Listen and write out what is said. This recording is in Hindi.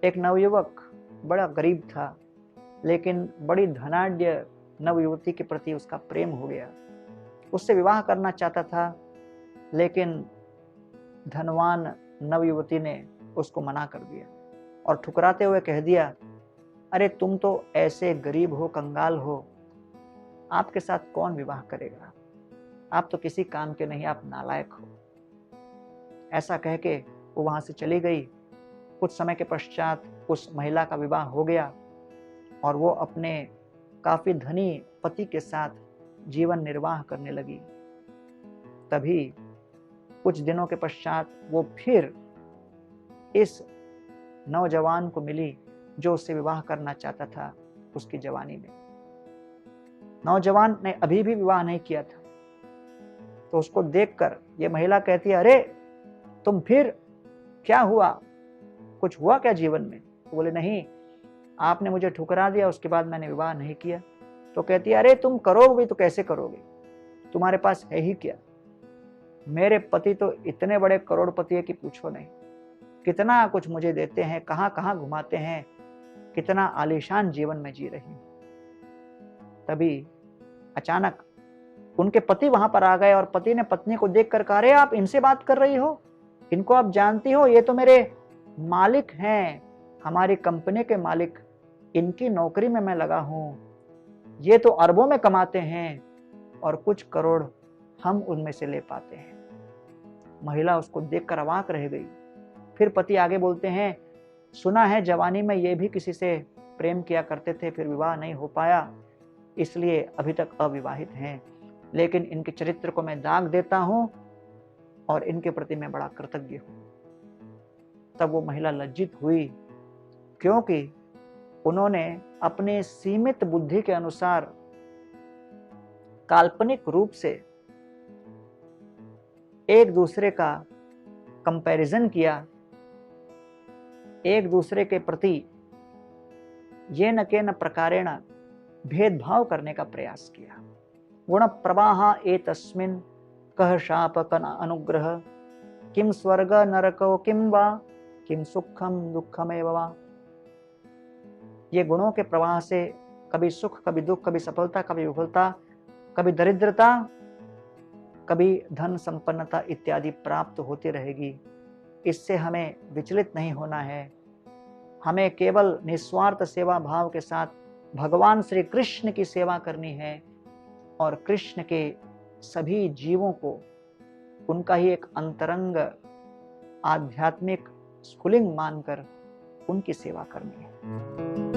एक नवयुवक बड़ा गरीब था, लेकिन बड़ी धनाढ्य नवयुवती के प्रति उसका प्रेम हो गया। उससे विवाह करना चाहता था, लेकिन धनवान नवयुवती ने उसको मना कर दिया और ठुकराते हुए कह दिया, अरे तुम तो ऐसे गरीब हो, कंगाल हो, आपके साथ कौन विवाह करेगा? आप तो किसी काम के नहीं, आप नालायक हो। ऐसा कह के वो वहां से चली गई। कुछ समय के पश्चात उस महिला का विवाह हो गया और वो अपने काफी धनी पति के साथ जीवन निर्वाह करने लगी। तभी कुछ दिनों के पश्चात वो फिर इस नौजवान को मिली जो उससे विवाह करना चाहता था उसकी जवानी में। नौजवान ने अभी भी विवाह नहीं किया था, तो उसको देखकर ये महिला कहती है, अरे तुम फिर, क्या हुआ? कुछ हुआ क्या जीवन में? तो बोले, नहीं, आपने मुझे ठुकरा दिया, उसके बाद मैंने विवाह नहीं किया। तो कहती है, अरे तुम करोगे तो कैसे करोगे? तुम्हारे पास है ही क्या? मेरे पति तो इतने बड़े करोड़पति है कि पूछो नहीं। कितना कुछ मुझे देते हैं, कहां कहां घुमाते हैं, कितना आलीशान जीवन में जी रही हूं। तभी अचानक उनके पति वहां पर आ गए और पति ने पत्नी को देखकर कहा, अरे आप इनसे बात कर रही हो? इनको आप जानती हो? ये तो मेरे मालिक हैं, हमारी कंपनी के मालिक। इनकी नौकरी में मैं लगा हूं। ये तो अरबों में कमाते हैं और कुछ करोड़ हम उनमें से ले पाते हैं। महिला उसको देखकर अवाक रह गई। फिर पति आगे बोलते हैं, सुना है जवानी में ये भी किसी से प्रेम किया करते थे, फिर विवाह नहीं हो पाया, इसलिए अभी तक अविवाहित हैं, लेकिन इनके चरित्र को मैं दाग देता हूं और इनके प्रति मैं बड़ा कृतज्ञ हूं। तब वो महिला लज्जित हुई, क्योंकि उन्होंने अपने सीमित बुद्धि के अनुसार काल्पनिक रूप से एक दूसरे का कंपैरिजन किया, एक दूसरे के प्रति ये न के न प्रकारेण भेदभाव करने का प्रयास किया। गुण प्रवाह एतस्मिन् कह शाप कन अनुग्रह, किम स्वर्ग नरको किम वा, किम सुखम दुखमेव वा। ये गुणों के प्रवाह से कभी सुख, कभी दुख, कभी सफलता, कभी विफलता, कभी दरिद्रता, कभी धन संपन्नता इत्यादि प्राप्त होती रहेगी। इससे हमें विचलित नहीं होना है। हमें केवल निस्वार्थ सेवा भाव के साथ भगवान श्री कृष्ण की सेवा करनी है और कृष्ण के सभी जीवों को उनका ही एक अंतरंग आध्यात्मिक स्फुलिंग मानकर उनकी सेवा करनी है।